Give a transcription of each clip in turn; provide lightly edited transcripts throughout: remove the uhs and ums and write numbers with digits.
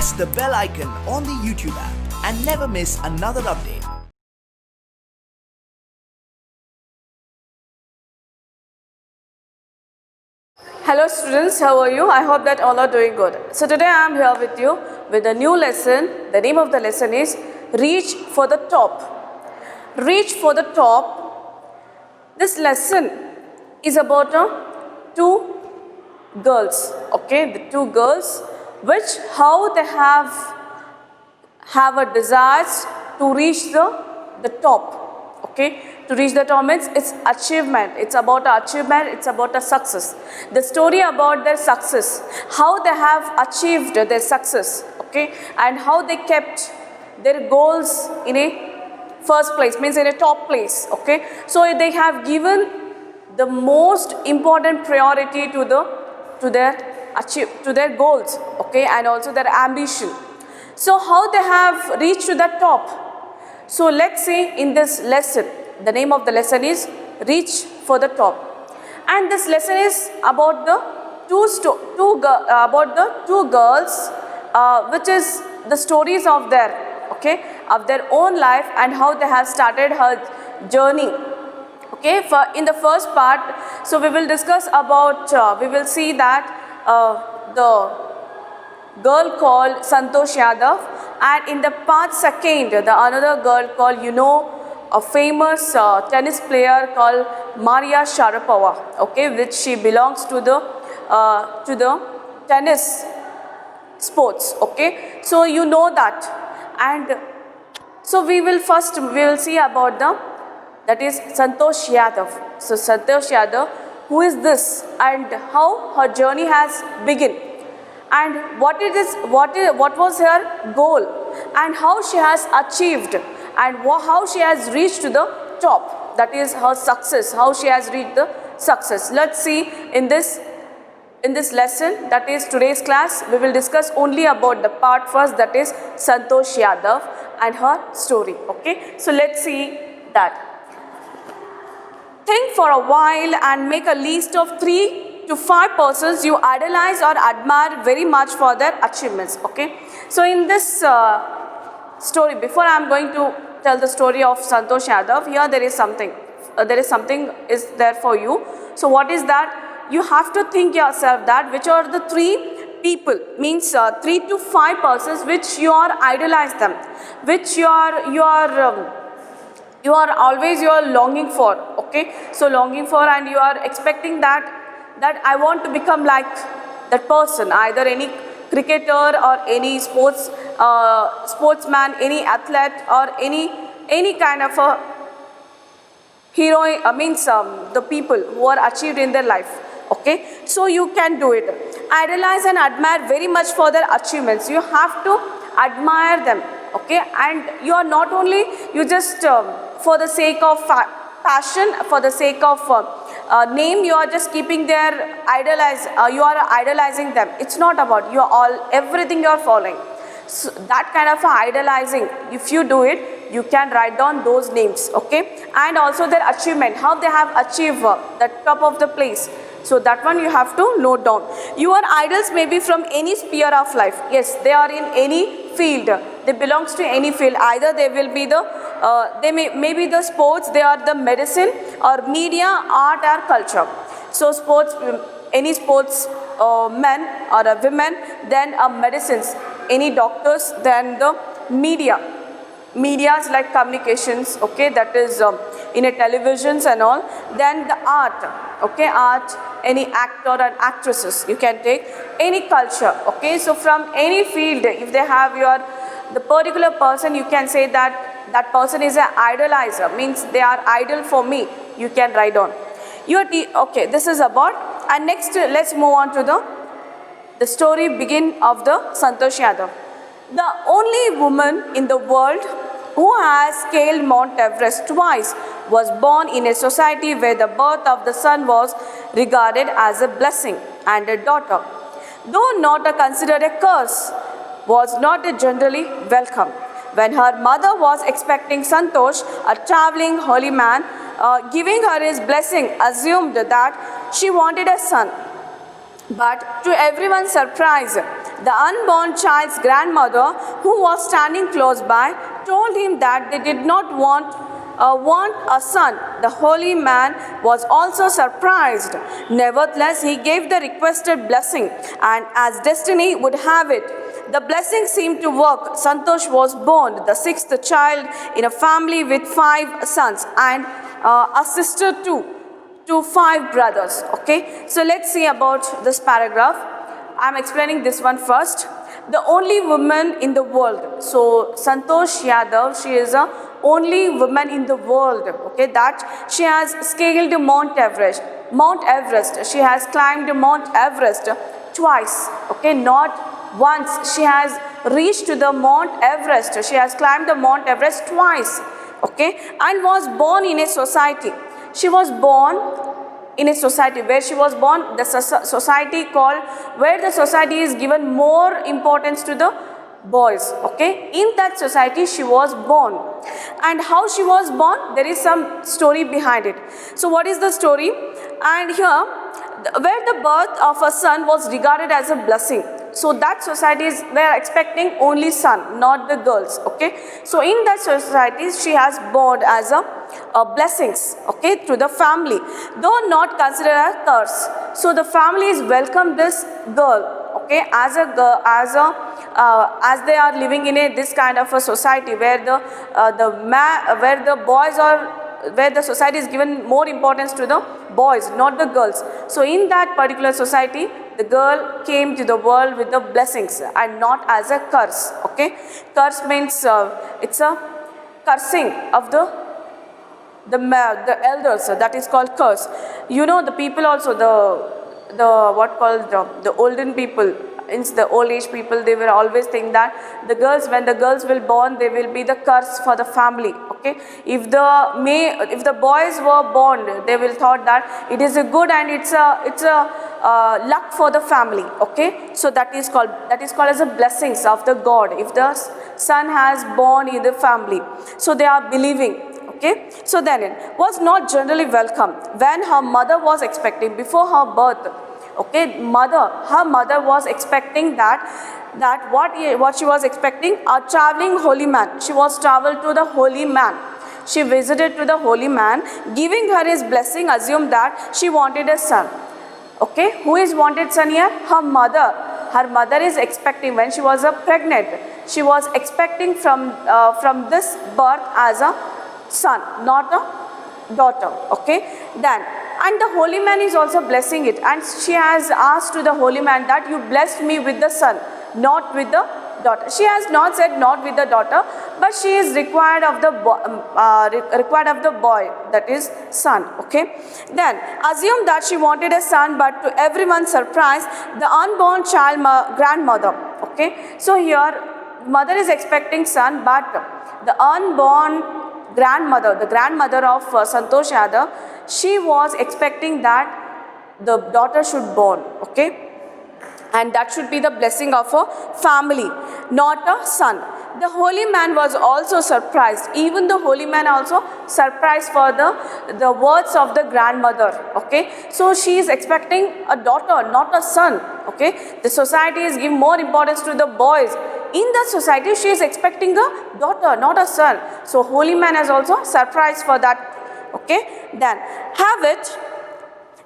press the bell icon on the YouTube app and never miss another update. Hello students, how are you? I hope that all are doing good. So today I am here with you with a new lesson. The name of the lesson is Reach for the Top. Reach for the Top. This lesson is about two girls, okay? The two girls which how they have a desire to reach the top, okay? To reach the top means it's achievement, it's about achievement, it's about a success. The story about their success, how they have achieved their success, okay? And how they kept their goals in a first place, means in a top place, okay? So they have given the most important priority to their goals, okay? And also their ambition. So how they have reached to the top? So let's see in this lesson. The name of the lesson is Reach for the Top, and this lesson is about the two girls, which is the stories of their own life and how they have started her journey. Okay, in the first part, so we will discuss about we will see that the girl called Santosh Yadav, and in the part second, the another girl called a famous tennis player called Maria Sharapova, okay, which she belongs to the tennis sports, okay. So you know that, and so we will see about that is Santosh Yadav. So Santosh Yadav, who is this and how her journey has begun, and what was her goal, and how she has achieved, and how she has reached to the top, that is her success, how she has reached the success. Let's see in this lesson, that is today's class, we will discuss only about the part first, that is Santosh Yadav and her story, okay. So let's see that. Think for a while and make a list of 3 to 5 persons you idolize or admire very much for their achievements, okay. So in this story, before I am going to tell the story of Santosh Yadav, here there is something is there for you. So what is that? You have to think yourself that which are the 3 people, means 3 to 5 persons which you are idolize them, which you are always longing for, okay. So longing for, and you are expecting that I want to become like that person, either any cricketer or any sportsman, any athlete, or any kind of a hero, the people who are achieved in their life, okay. So you can do it. Idolize and admire very much for their achievements. You have to admire them, okay. And you are not only, you just for the sake of passion, for the sake of name, you are just keeping their you are idolizing them. It's not about everything you are following. So that kind of idolizing, if you do it, you can write down those names, okay. And also their achievement, how they have achieved the top of the place. So that one you have to note down. Your idols may be from any sphere of life. Yes, they are in any field. They belongs to any field. Either they will be they may be the sports, they are the medicine, or media, art, or culture. So sports, any sports men or women, then medicines, any doctors, then the medias like communications, okay, that is in a televisions and all. Then the art, okay, art, any actor and actresses you can take, any culture, okay. So from any field, if they have the particular person, you can say that person is an idolizer, means they are idol for me, you can write on okay. This is about, and next let's move on to the story begin of the Santosh Yadav. The only woman in the world who has scaled Mount Everest twice was born in a society where the birth of the son was regarded as a blessing, and a daughter, though not considered a curse, was not generally welcome. When her mother was expecting Santosh, a traveling holy man, giving her his blessing, assumed that she wanted a son. But to everyone's surprise, The unborn child's grandmother, who was standing close by, told him that they did not want a son. The holy man was also surprised. Nevertheless, he gave the requested blessing, and as destiny would have it, the blessing seemed to work. Santosh was born, the sixth child in a family with 5 sons and a sister too, to 5 brothers. Okay, so let's see about this paragraph. I'm explaining this one first. The only woman in the world. So Santosh Yadav, she is a only woman in the world. Okay, that she has scaled Mount Everest. Mount Everest. She has climbed Mount Everest twice. Okay, not once. She has reached to the Mount Everest. She has climbed the Mount Everest twice. Okay, and was born in a society. She was born in a society where she was born, the society called, where the society is given more importance to the boys. Okay, in that society she was born. And how she was born, there is some story behind it. So what is the story? And here, where the birth of a son was regarded as a blessing. So that society is, they are expecting only son, not the girls. Okay, so in that society she has born as a blessings, okay, to the family, though not considered a curse. So the family is welcome this girl, okay, as a girl, as they are living in this kind of a society where where the boys are, where the society is given more importance to the boys, not the girls. So in that particular society, the girl came to the world with the blessings and not as a curse. Okay, curse means it's a cursing of the elders. That is called curse. You know, the people also, the what called the olden people, the old age people, they will always think that the girls, when the girls will born, they will be the curse for the family. Okay, if the boys were born, they will thought that it is a good and it's a luck for the family. Okay, so that is called as a blessings of the God if the son has born in the family. So they are believing. Okay, so then it was not generally welcome when her mother was expecting before her birth. Okay, her mother was expecting that what she was expecting, a traveling holy man. She was traveled to the holy man. She visited to the holy man, giving her his blessing, assumed that she wanted a son. Okay, who is wanted son here? Her mother. Her mother is expecting, when she was pregnant, she was expecting from this birth as a son, not a daughter. Okay, then, and the holy man is also blessing it, and she has asked to the holy man that you blessed me with the son, not with the daughter. She has not said not with the daughter, but she is required of the boy, that is son. Okay, then assume that she wanted a son, but to everyone's surprise, the unborn child grandmother. Okay, so here mother is expecting son, but the unborn grandmother, the grandmother of Santosh Yadav, she was expecting that the daughter should born. Okay, and that should be the blessing of a family, not a son. The holy man was also surprised. Even the holy man also surprised for the words of the grandmother. Okay, so she is expecting a daughter, not a son. Okay, the society is giving more importance to the boys. In the society, she is expecting a daughter, not a son. So holy man is also surprised for that. Okay, then have it.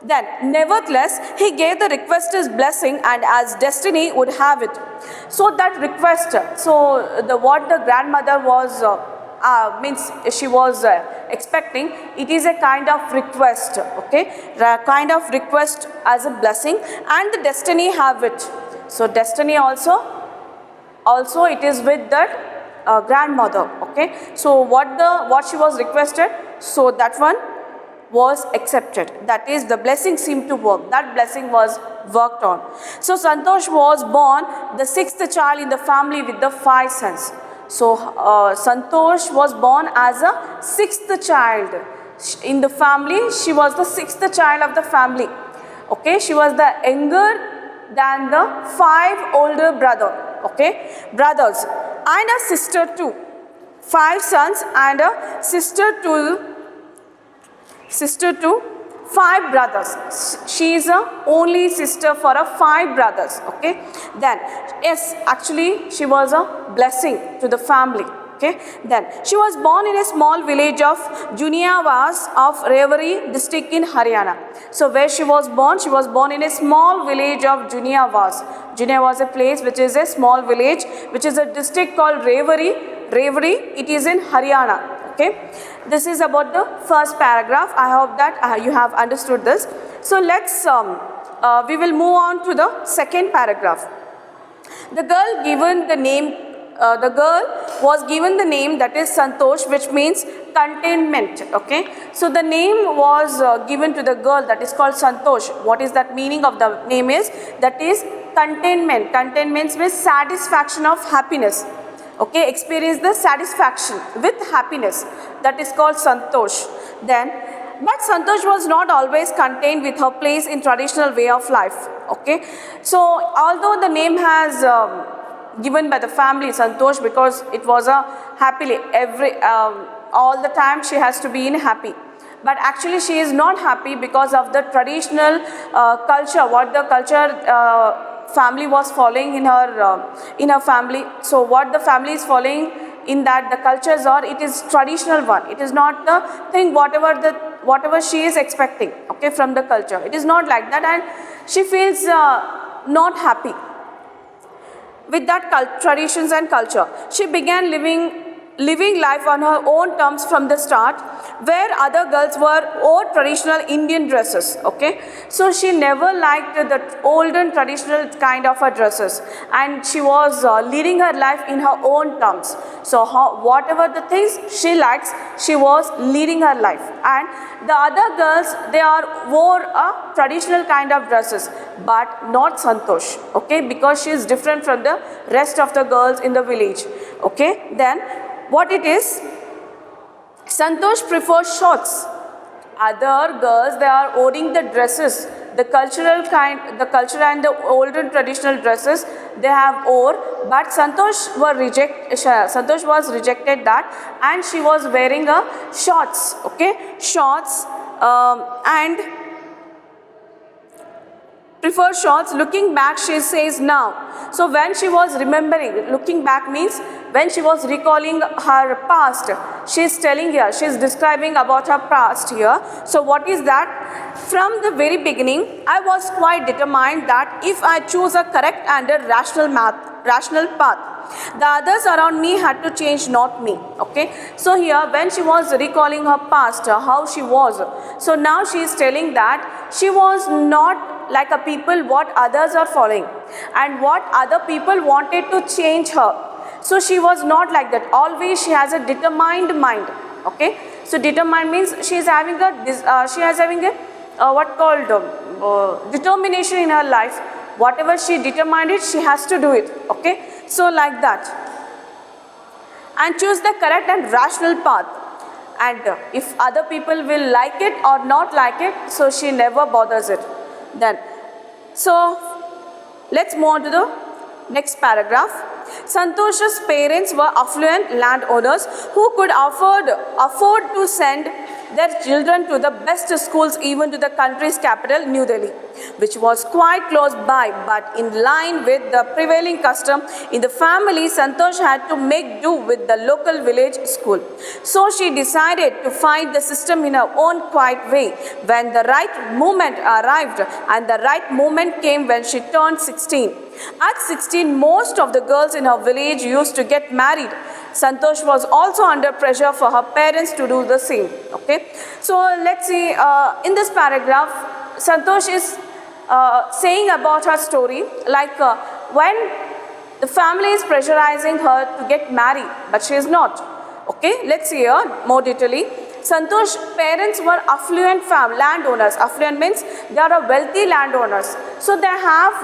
Then, nevertheless, he gave the requester's blessing, and as destiny would have it. So that request, what the grandmother was means she was expecting, it is a kind of request. Okay, a kind of request as a blessing, and the destiny have it. So destiny also it is with that grandmother. Okay, so what she was requested, so that one was accepted. That is, the blessing seemed to work. That blessing was worked on. So Santosh was born the 6th child in the family with the 5 sons. So Santosh was born as a 6th child in the family. She was the 6th child of the family. Okay, she was the younger than the 5 older brothers, and a sister too. 5 sons and a sister too. 5 brothers. She is a only sister for a 5 brothers. Okay. Then yes, actually she was a blessing to the family. Okay. Then she was born in a small village of Juniavas of Rewari district in Haryana. So where she was born in a small village of Juniavas. Junia was a place which is a small village which is a district called Rewari. It is in Haryana. Okay. This is about the first paragraph. I hope that you have understood this. So let's we will move on to the second paragraph. The girl was given the name that is Santosh, which means contentment. Okay. So the name was given to the girl that is called Santosh. What is that meaning of the name is? That is contentment. Contentment means satisfaction of happiness. Okay. Experience the satisfaction with happiness. That is called Santosh. But Santosh was not always content with her place in traditional way of life. Okay. So although the name has given by the family Santosh because it was a happily all the time she has to be in happy, but actually she is not happy because of the traditional culture, what the culture family was following in her family. So what the family is following in that the cultures are, it is traditional one, it is not the thing whatever she is expecting, okay, from the culture. It is not like that, and she feels not happy with that traditions and culture. She began living life on her own terms from the start, where other girls wore traditional Indian dresses. Okay, so she never liked the olden traditional kind of her dresses, and she was leading her life in her own terms. So whatever the things she likes, she was leading her life, and the other girls wore a traditional kind of dresses, but not Santosh. Okay, because she is different from the rest of the girls in the village. Okay, then what it is, Santosh prefers shorts. Other girls, they are wearing the dresses, the culture and the older traditional dresses they have wore, but Santosh was rejected that, and she was wearing a shorts. Okay, shorts and prefer shorts. Looking back, she says now. So when she was remembering, looking back means when she was recalling her past, she is telling here, she is describing about her past here. So what is that? From the very beginning, I was quite determined that if I choose a correct and a rational path, the others around me had to change, not me. Okay. So here when she was recalling her past, how she was, so now she is telling that she was not like a people what others are following and what other people wanted to change her. So she was not like that. Always she has a determined mind. Okay. So determined means she is having a what called determination in her life. Whatever she determined it, she has to do it. Okay. So like that. And choose the correct and rational path. And if other people will like it or not like it, so she never bothers it. Then, so let's move on to the next paragraph. Santosh's parents were affluent landowners who could afford to send their children to the best schools, even to the country's capital, New Delhi, which was quite close by. But in line with the prevailing custom in the family, Santosh had to make do with the local village school. So she decided to fight the system in her own quiet way. When the right moment arrived, and the right moment came when she turned 16. At 16, most of the girls in her village used to get married. Santosh was also under pressure for her parents to do the same. Okay, so let's see, in this paragraph, Santosh is saying about her story, like when the family is pressurizing her to get married, but she is not. Okay, let's see here more detailedly. Santosh's parents were affluent landowners. Affluent means they are wealthy landowners. So they have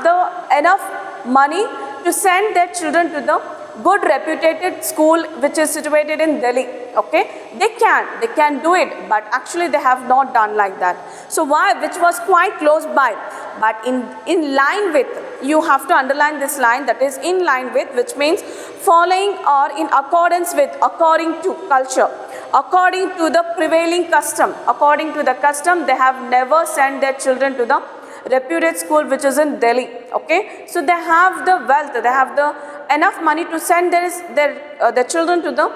enough money to send their children to the good reputed school which is situated in Delhi. Okay, they can do it, but actually they have not done like that. So why? Which was quite close by, but in line with, you have to underline this line, that is in line with, which means following or in accordance with, according to culture. according to the prevailing custom. According to the custom, they have never sent their children to the reputed school which is in Delhi. Okay, so they have the wealth, they have the enough money to send their children to the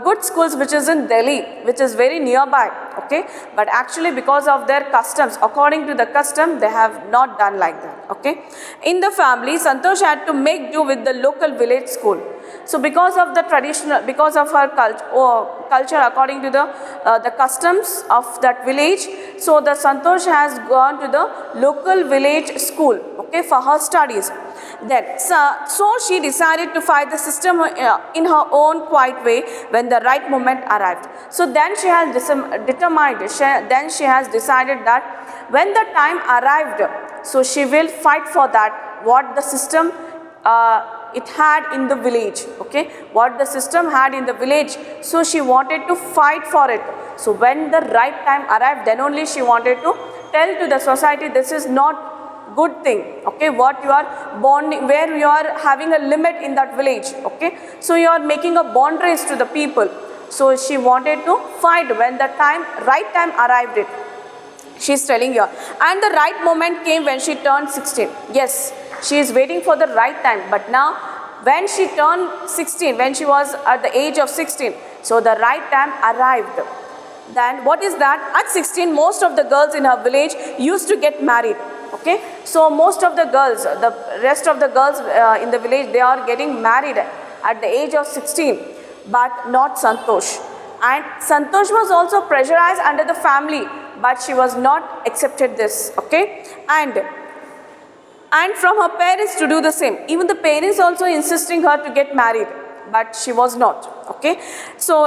good schools which is in Delhi, which is very nearby. Okay, but actually because of their customs, according to the custom, they have not done like that. Okay, in the family, Santosh had to make do with the local village school. So because of the traditional, because of her culture according to the customs of that village, so the Santosh has gone to the local village school, okay, for her studies. Then so she decided to fight the system in her own quiet way when the right moment arrived. So then she has then she has decided that when the time arrived, so she will fight for that what the system it had in the village. Okay, what the system had in the village, so she wanted to fight for it. So when the right time arrived, then only she wanted to tell to the society, this is not good thing. Okay, what you are bonding, where you are having a limit in that village. Okay, so you are making a boundaries to the people. So she wanted to fight when the right time arrived it. She is telling here, and the right moment came when she turned 16. Yes, she is waiting for the right time, but now when she turned 16, when she was at the age of 16, so the right time arrived. Then what is that? At 16, most of the girls in her village used to get married. Okay, so most of the girls, the rest of the girls in the village, they are getting married at the age of 16, but not Santosh. And Santosh was also pressurized under the family, but she was not accepted this. Okay, and from her parents to do the same. Even the parents also insisting her to get married, but she was not. Okay, so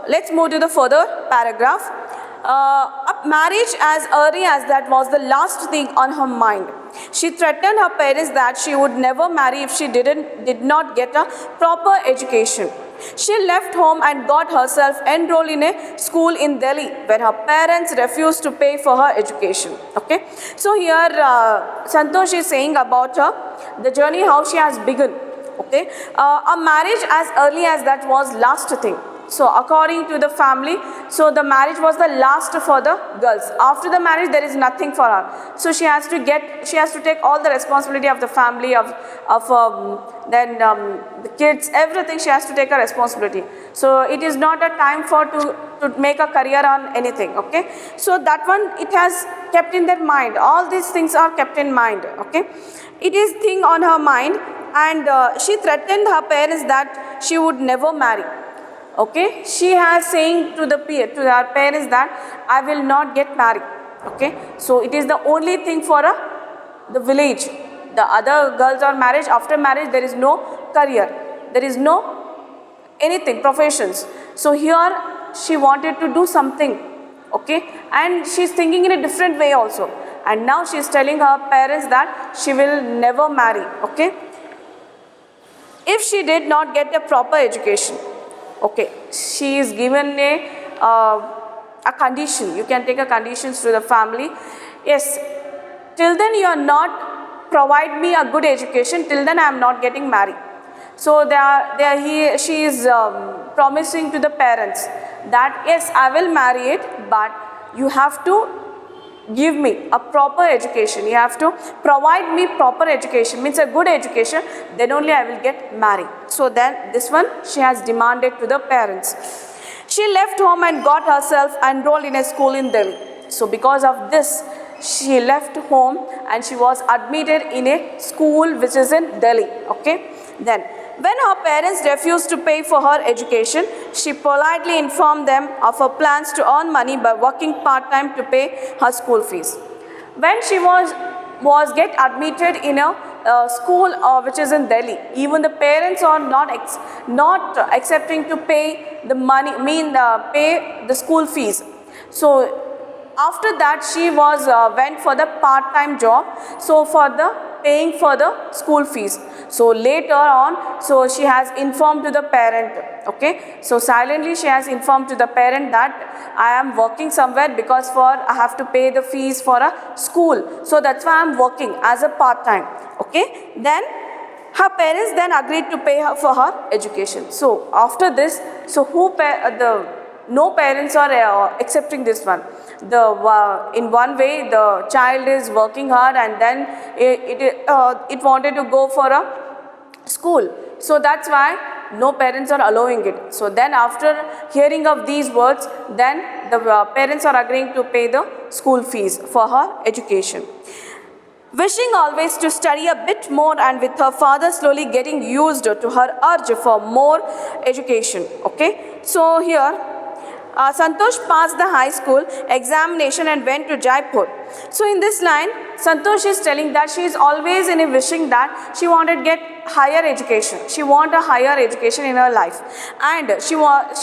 let's move to the further paragraph. Marriage as early as that was the last thing on her mind. She threatened her parents that she would never marry if she did not get a proper education. She left home and got herself enrolled in a school in Delhi when her parents refused to pay for her education. Okay, so here Santosh is saying about her, the journey how she has begun. Okay, a marriage as early as that was last thing. So according to the family, so the marriage was the last for the girls. After the marriage, there is nothing for her. So she has to take all the responsibility of the family, of the kids, everything. She has to take a responsibility. So it is not a time for to make a career on anything. Okay, so that one, it has kept in their mind. All these things are kept in mind. Okay, it is thing on her mind, and she threatened her parents that she would never marry. Okay, she has saying to her parents that I will not get married. Okay, so it is the only thing for the village. The other girls are married. After marriage, there is no career, there is no anything, professions. So here she wanted to do something. Okay, and she is thinking in a different way also, and now she is telling her parents that she will never marry. Okay, if she did not get a proper education. Okay, she is given a condition. You can take a conditions to the family. Yes, till then you are not provide me a good education, till then I am not getting married. So she is promising to the parents that yes, I will marry it, but you have to give me a proper education. You have to provide me proper education, means a good education, then only I will get married. So then this one she has demanded to the parents. She left home and got herself enrolled in a school in Delhi. So because of this, she left home and she was admitted in a school which is in Delhi. Okay, then when her parents refused to pay for her education, she politely informed them of her plans to earn money by working part-time to pay her school fees. When she was get admitted in a school which is in Delhi, even the parents are not accepting to pay the money, pay the school fees. So after that, she went for the part-time job, so for the paying for the school fees. So later on, so she has informed to the parent. Okay, so silently she has informed to the parent that I am working somewhere because I have to pay the fees for a school, so that's why I am working as a part-time. Okay, then her parents then agreed to pay her for her education. So after this, so no parents are accepting this one. In one way the child is working hard and then it wanted to go for a school, so that's why no parents are allowing it. So then after hearing of these words, then the parents are agreeing to pay the school fees for her education. Wishing always to study a bit more and with her father slowly getting used to her urge for more education. Okay, so here Santosh passed the high school examination and went to Jaipur. So in this line, Santosh is telling that she is always in a wishing that she wanted to get higher education. She wanted a higher education in her life, and she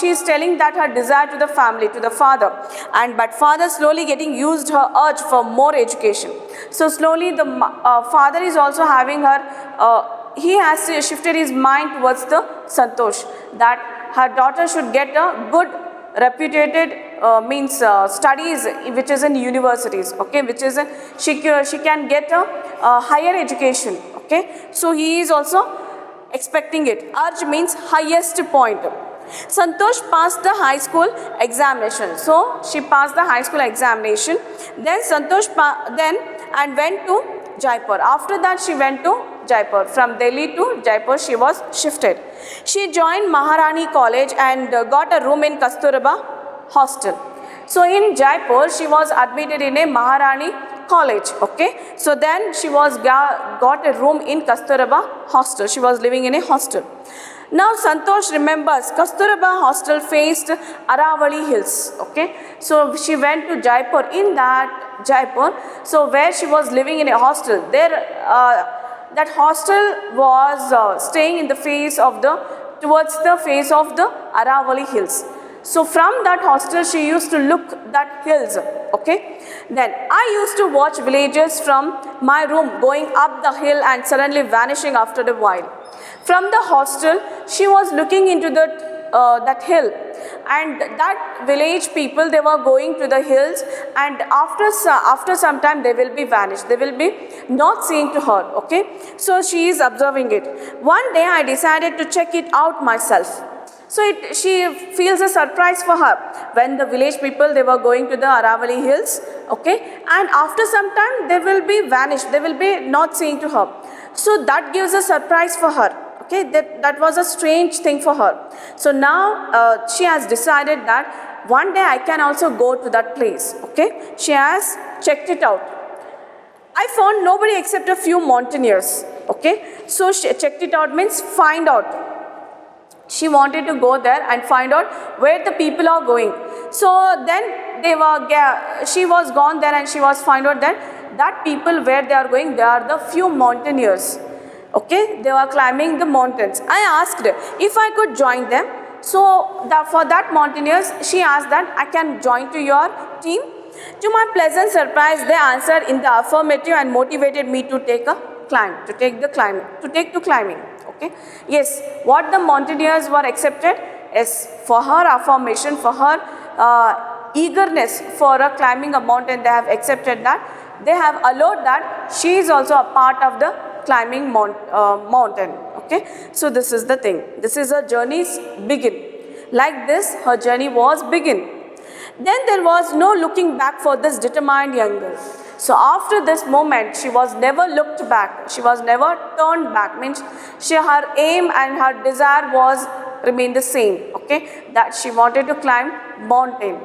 is telling that her desire to the family, to the father, but father slowly getting used her urge for more education. So slowly the father is also having her. He has shifted his mind towards the Santosh that her daughter should get a good reputed studies which is in universities, okay, which is she can get a higher education. Okay, so he is also expecting it. Urge means highest point. Santosh passed the high school examination, so she passed the high school examination. Then Santosh and went to Jaipur. After that she went to Jaipur. From Delhi to Jaipur she was shifted. She joined Maharani College and got a room in Kasturba hostel. So in Jaipur she was admitted in a Maharani College. Okay, so then she was got a room in Kasturba hostel. She was living in a hostel. Now Santosh remembers Kasturba hostel faced Aravali Hills. Okay, so she went to Jaipur. In that Jaipur, so where she was living in a hostel, there that hostel was staying in the face of towards the face of the Aravali Hills. So from that hostel she used to look that hills. Okay, then I used to watch villagers from my room going up the hill and suddenly vanishing after a while. From the hostel she was looking into that hill, and that village people, they were going to the hills, and after some time they will be vanished, they will be not seen to her. Okay, so she is observing it. One day I decided to check it out myself. So she feels a surprise for her when the village people, they were going to the Aravali Hills. Okay, and after some time they will be vanished, they will be not seen to her. So that gives a surprise for her. Okay, that was a strange thing for her. So now she has decided that one day I can also go to that place. Okay, she has checked it out. I found nobody except a few mountaineers. Okay, so she checked it out means find out. She wanted to go there and find out where the people are going. So then she was gone there and she was find out that people where they are going, they are the few mountaineers. Okay, they were climbing the mountains. I asked if I could join them. So for that mountaineers, she asked that I can join to your team. To my pleasant surprise, they answered in the affirmative and motivated me to take to climbing. Okay, yes, what the mountaineers were accepted is for her affirmation, for her eagerness for climbing a mountain. They have accepted that, they have allowed that she is also a part of the climbing mountain. Okay, so this is the thing, this is her journey's begin. Like this her journey was begin. Then there was no looking back for this determined young girl. So after this moment she was never looked back, she was never turned back, means her aim and her desire was remained the same. Okay, that she wanted to climb mountain.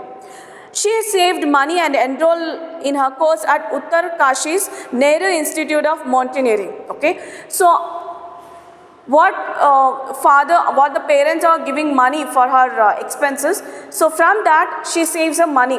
She saved money and enrolled in her course at Uttar Kashi's Nehru Institute of Mountaineering. Okay, so what the parents are giving money for her expenses. So from that she saves her money.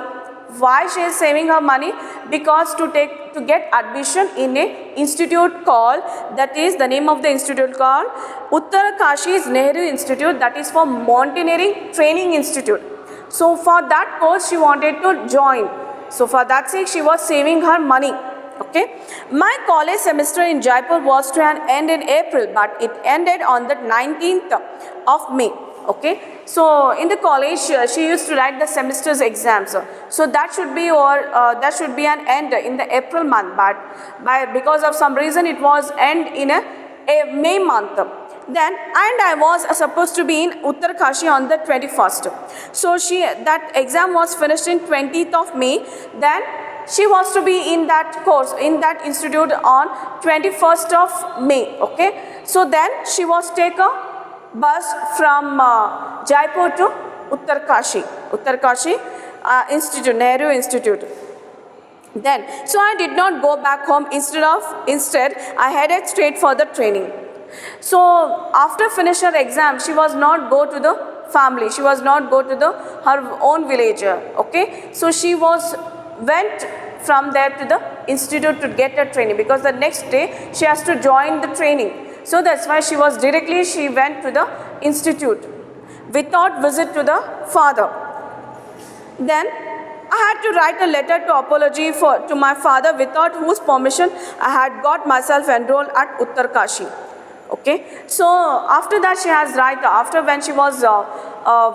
Why she is saving her money? Because to get admission in a institute called, that is the name of the institute called Uttar Kashi's Nehru Institute, that is for Mountaineering Training Institute. So for that course she wanted to join. So for that sake she was saving her money. Okay, my college semester in Jaipur was to an end in April, but it ended on the 19th of May. Okay, so in the college she used to write the semester's exams. So that should be an end in the April month, but because of some reason it was end in a May month. Then, and I was supposed to be in Uttarkashi on the 21st. So that exam was finished in 20th of May. Then she was to be in that course, in that institute on 21st of May. Okay. So then she was take a bus from Jaipur to Uttarkashi Institute, Nehru Institute. Then, so I did not go back home. Instead, I headed straight for the training. So after finishing her exam, she was not go to the family. She was not go to her own village. Okay. So she went from there to the institute to get her training, because the next day she has to join the training. So that's why she went to the institute without visit to the father. Then I had to write a letter to apology to my father, without whose permission I had got myself enrolled at Uttarkashi. Okay. So after that she has after when she was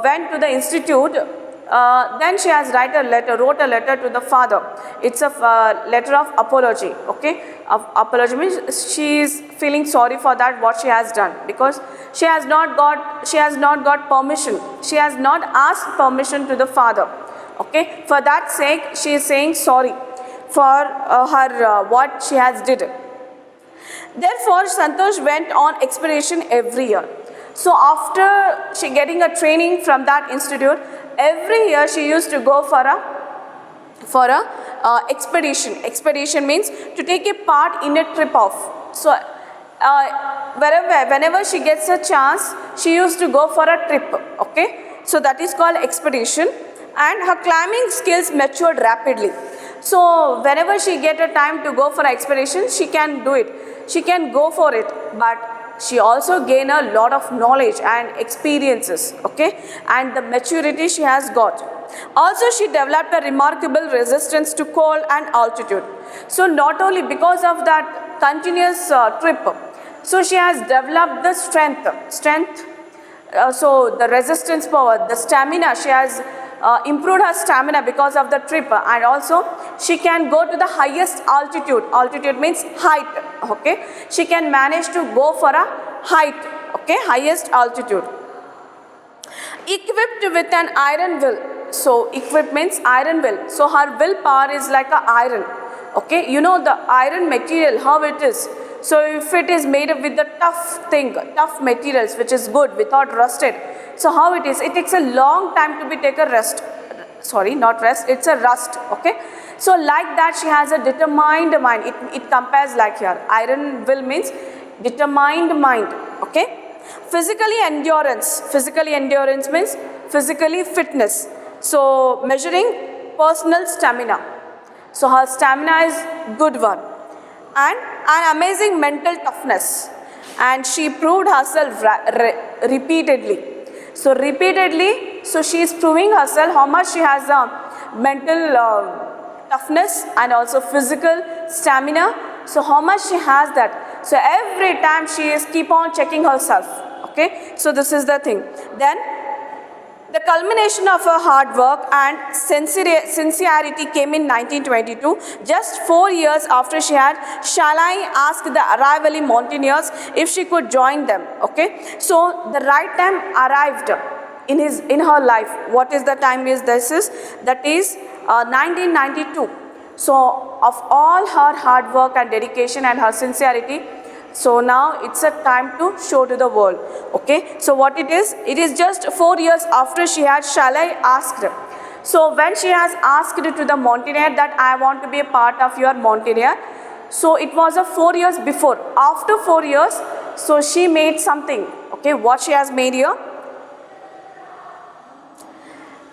went to the institute, then she has wrote a letter to the father. It's a letter of apology. Okay. Apology means she is feeling sorry for that what she has done, because she has not got permission. She has not asked permission to the father. Okay. For that sake, she is saying sorry for her what she has did. Therefore, Santosh went on expedition every year. So after she getting a training from that institute, every year she used to go for a expedition. Expedition means to take a part in a trip off. So whenever she gets a chance, she used to go for a trip. Okay. So that is called expedition. And her climbing skills matured rapidly. So whenever she get a time to go for an expedition, she can do it. She can go for it, but she also gain a lot of knowledge and experiences. Okay, and the maturity she has got. Also, she developed a remarkable resistance to cold and altitude. So not only because of that continuous trip, so she has developed the strength. So the resistance power, the stamina, she has improved her stamina because of the trip, and also she can go to the highest altitude. Altitude means height. Okay, she can manage to go for a height. Okay, highest altitude. Equipped with an iron will. So equipped means iron will. So her willpower is like a iron. Okay, you know the iron material, how it is. So if it is made with the tough materials, which is good, without rusted. So how it is? It takes a long time to be take a rest. Sorry, not rest. It's a rust. Okay. So like that, she has a determined mind. It compares like here. Iron will means determined mind. Okay. Physically endurance. Physically endurance means physically fitness. So measuring personal stamina. So her stamina is good one. And an amazing mental toughness. And she proved herself repeatedly. So repeatedly, so she is proving herself how much she has a mental toughness and also physical stamina. So how much she has that. So every time she is keep on checking herself. Okay. So this is the thing. Then the culmination of her hard work and sincerity came in 1922, just 4 years after she had Shalai asked the Aravalli mountaineers if she could join them. Okay, so the right time arrived in her life. What is the time is this is? That is 1992. So of all her hard work and dedication and her sincerity, so now it's a time to show to the world. Okay, so what it is just 4 years after she had Shalai asked. So when she has asked to the mountaineer that I want to be a part of your mountaineer, so it was a 4 years before. After 4 years, so she made something. Okay, what she has made here?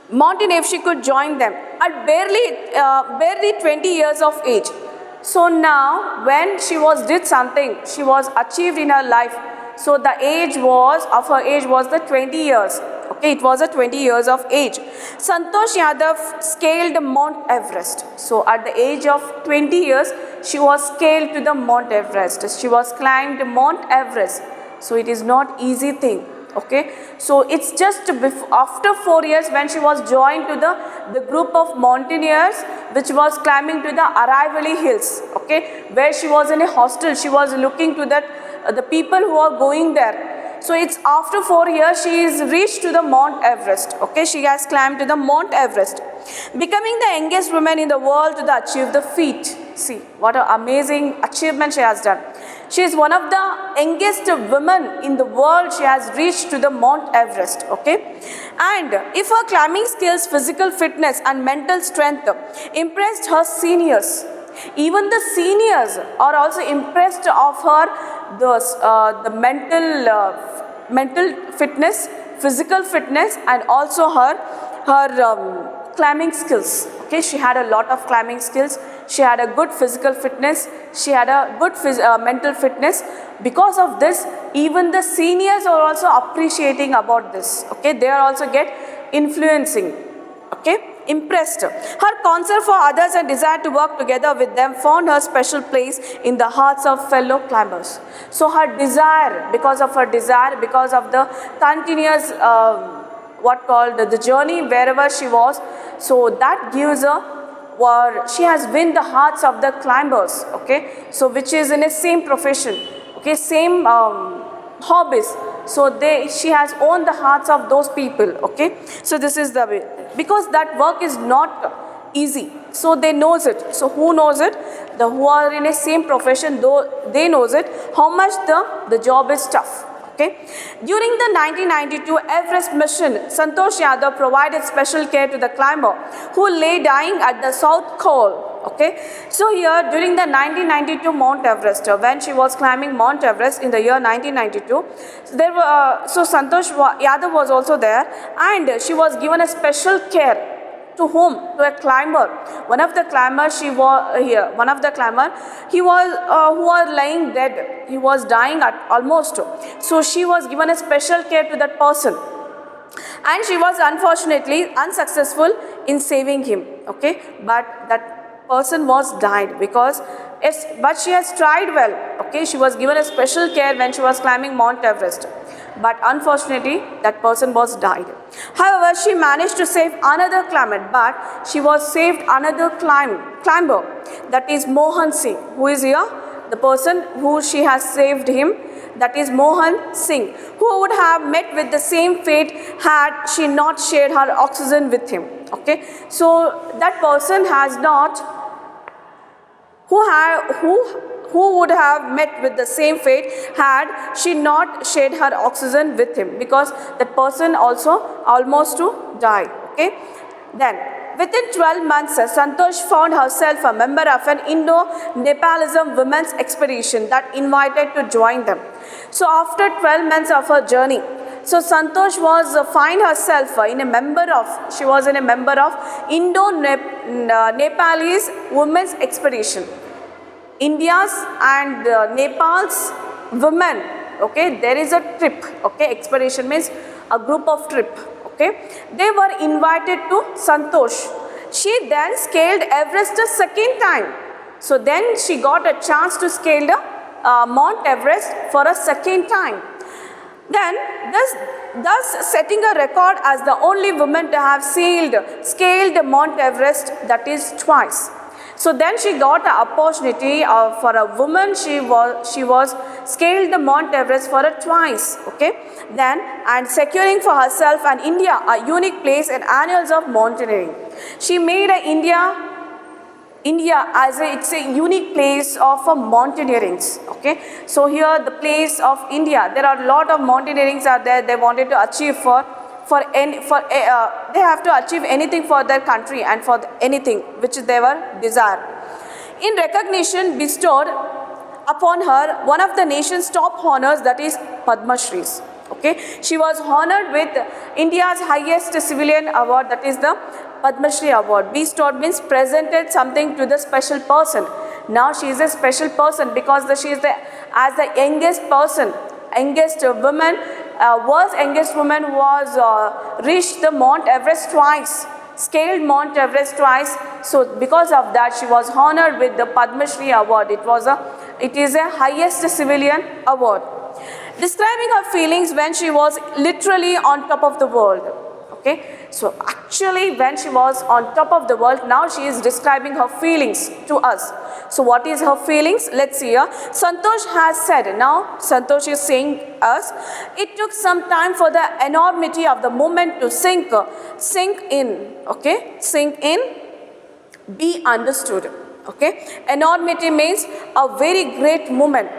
Mountaineer, if she could join them at barely 20 years of age. So now when she did something, she was achieved in her life. So the age of her age was the 20 years. Okay, it was a 20 years of age. Santosh Yadav scaled Mount Everest. So at the age of 20 years, she was scaled to the Mount Everest. She was climbed Mount Everest. So it is not easy thing. Okay, so it's just after 4 years when she was joined to the group of mountaineers which was climbing to the Aravalli hills. Okay, where she was in a hostel. She was looking to that the people who are going there. So it's after 4 years she is reached to the Mount Everest. Okay, she has climbed to the Mount Everest, becoming the youngest woman in the world to achieve the feat. See what an amazing achievement she has done. She is one of the youngest women in the world. She has reached to the Mount Everest. Okay, and if her climbing skills, physical fitness and mental strength impressed her seniors, even the seniors are also impressed of her the mental fitness, physical fitness, and also her climbing skills. Okay, she had a lot of climbing skills. She had a good physical fitness. She had a good mental fitness. Because of this, even the seniors are also appreciating about this. Okay, they are also get influencing. Okay, impressed. Her concern for others and desire to work together with them found her special place in the hearts of fellow climbers. So her desire, because of the continuous what called the journey wherever she was, so that gives her, or she has won the hearts of the climbers. Okay, so which is in a same profession. Okay, same hobbies. So she has won the hearts of those people. Okay, so this is the way, because that work is not easy. So they knows it. So who knows it? The who are in a same profession, though they knows it, how much the job is tough. Okay. During the 1992 Everest mission, Santosh Yadav provided special care to the climber who lay dying at the South Pole. Okay. So here during the 1992 Mount Everest, when she was climbing Mount Everest in the year 1992, there were so Santosh Yadav was also there, and she was given a special care. To whom? To a climber. One of the climbers, he was who was lying dead. He was dying at almost. So she was given a special care to that person, and she was unfortunately unsuccessful in saving him. Okay, but that person was died because but she has tried well. Okay, she was given a special care when she was climbing Mount Everest. But unfortunately, that person was died. However, she managed to save another climber, but she was saved another climber. That is Mohan Singh. Who is here? The person who she has saved him. That is Mohan Singh, who would have met with the same fate had she not shared her oxygen with him. Okay, so that person has not. Who would have met with the same fate had she not shared her oxygen with him, because that person also almost to die. Okay, then within 12 months, Santosh found herself a member of an Indo-Nepalism women's expedition that invited to join them. So after 12 months of her journey, so Santosh was find herself in a member of Indo-Nepalese women's expedition. India's and Nepal's women. Okay, there is a trip. Okay, expedition means a group of trip. Okay, they were invited to Santosh. She then scaled Everest a second time. So then she got a chance to scale the Mount Everest for a second time. Then thus setting a record as the only woman to have scaled Mount Everest, that is twice. So then she got an opportunity for a woman. She was scaled the Mount Everest for twice. Okay, then and securing for herself and India a unique place in annals of mountaineering. She made India as it's a unique place of mountaineering. Okay, so here the place of India, there are a lot of mountaineerings are there. They wanted to achieve they have to achieve anything for their country and for anything which they were desire. In recognition bestowed upon her one of the nation's top honors, that is Padma Shris. Okay, she was honored with India's highest civilian award, that is the Padma Shri award. Bestowed means presented something to the special person. Now she is a special person because she is the youngest person, youngest woman. World's youngest woman was reached the Mount Everest twice, scaled Mount Everest twice. So because of that, she was honored with the Padma Shri award. It is a highest civilian award. Describing her feelings when she was literally on top of the world. Okay, so actually when she was on top of the world, now she is describing her feelings to us. So what is her feelings? Let's see here. Santosh has said, now Santosh is saying us, it took some time for the enormity of the moment to sink in, okay, sink in, be understood. Okay, enormity means a very great moment.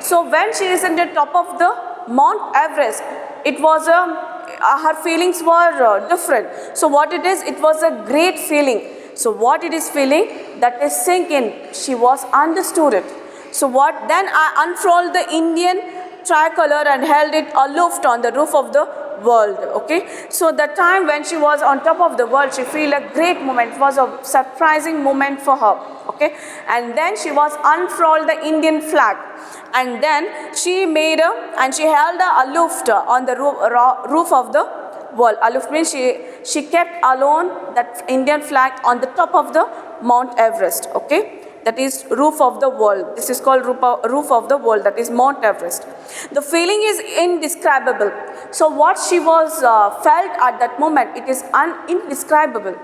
So when she is in the top of the Mount Everest, it was her feelings were different. So what it is, it was a great feeling. So what it is feeling, that is sink in, she was understood it. So what, then I unfurled the Indian tricolor and held it aloft on the roof of the world. Okay, so the time when she was on top of the world, she feel a great moment. It was a surprising moment for her. Okay, and then she was unfurled the Indian flag, and then she made and she held aloft on the roof of the world. Aloof means she kept alone that Indian flag on the top of the Mount Everest. Okay, that is roof of the world. This is called roof of the world, that is Mount Everest. The feeling is indescribable. So what she was felt at that moment, it is indescribable.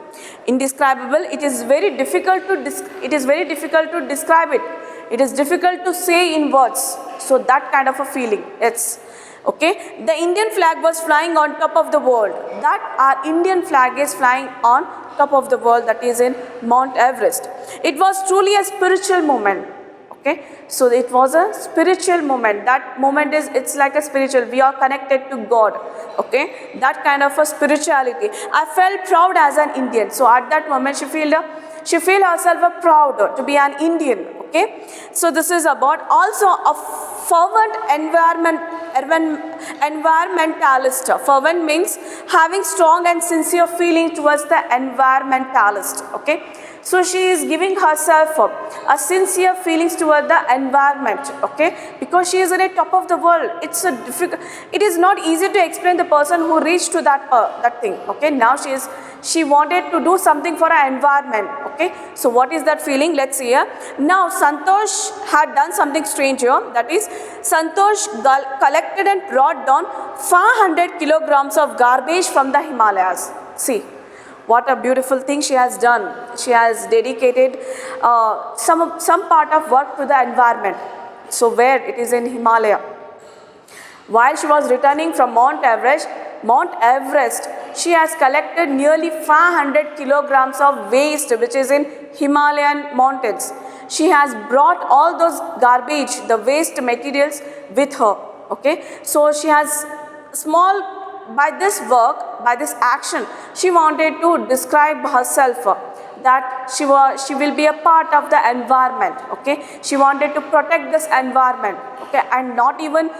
Indescribable. It is very difficult to describe it. It is difficult to say in words. So that kind of a feeling. It's okay. The Indian flag was flying on top of the world. That our Indian flag is flying on top of the world, that is in Mount Everest. It was truly a spiritual moment. Okay, so it was a spiritual moment. That moment is, it's like a spiritual, we are connected to God. Okay, that kind of a spirituality. I felt proud as an Indian. So at that moment she feel herself proud to be an Indian. Okay, so this is about also a fervent environmentalist. Fervent means having strong and sincere feeling towards the environmentalist. Okay, so she is giving herself a sincere feelings toward the environment. Okay, because she is in the top of the world. It's a difficult. It is not easy to explain the person who reached to that thing. Okay, now she wanted to do something for her environment. Okay, so what is that feeling? Let's see here. Now Santosh had done something strange here. That is, Santosh collected and brought down 500 kilograms of garbage from the Himalayas. See, what a beautiful thing she has done. She has dedicated some part of work to the environment. So where it is in Himalaya. While she was returning from Mount Everest, she has collected nearly 500 kilograms of waste which is in Himalayan mountains. She has brought all those garbage, the waste materials with her. Okay, so she has by this work, by this action, she wanted to describe herself that she will be a part of the environment. Okay, she wanted to protect this environment. Okay, and not even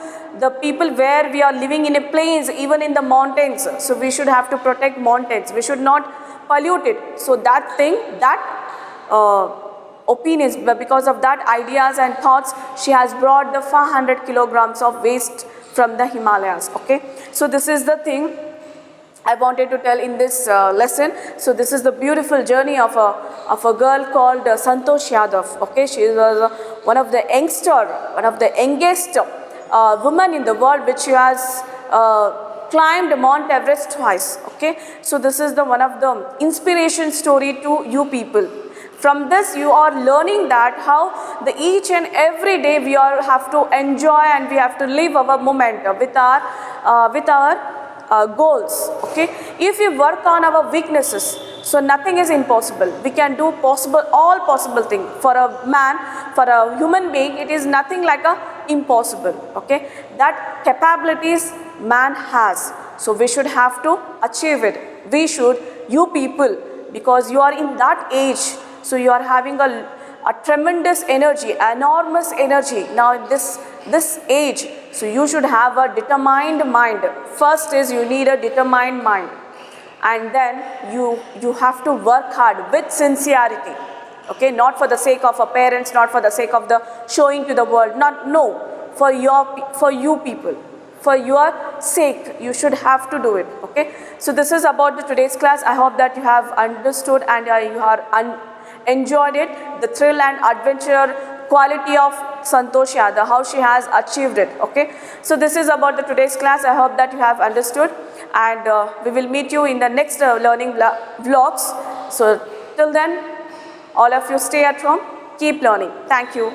the people where we are living in a plains, even in the mountains. So we should have to protect mountains. We should not pollute it. So that thing, that opinions, because of that ideas and thoughts, she has brought the 500 kilograms of waste from the Himalayas. Okay, so this is the thing I wanted to tell in this lesson. So this is the beautiful journey of a girl called Santosh Yadav. Okay, she was one of the youngest women in the world, which she has climbed Mount Everest twice. Okay, so this is one of the inspiration story to you people. From this you are learning that how each and every day we all have to enjoy and we have to live our moment with our goals. Okay, if we work on our weaknesses, so nothing is impossible. We can do all possible things. For a man, for a human being, it is nothing like a impossible. Okay, that capabilities man has. So we should have to achieve it. You people, because you are in that age, so you are having a tremendous energy, enormous energy now in this age. So you should have a determined mind. First is you need a determined mind, and then you have to work hard with sincerity. Okay, not for the sake of our parents, not for the sake of the showing to the world, for you people, for your sake you should have to do it. Okay, so this is about today's class. I hope that you have understood and you are enjoyed it, the thrill and adventure quality of Santosh Yadav, how she has achieved it. Okay, so this is about the today's class. I hope that you have understood, and we will meet you in the next learning vlogs. So till then, all of you stay at home, keep learning. Thank you.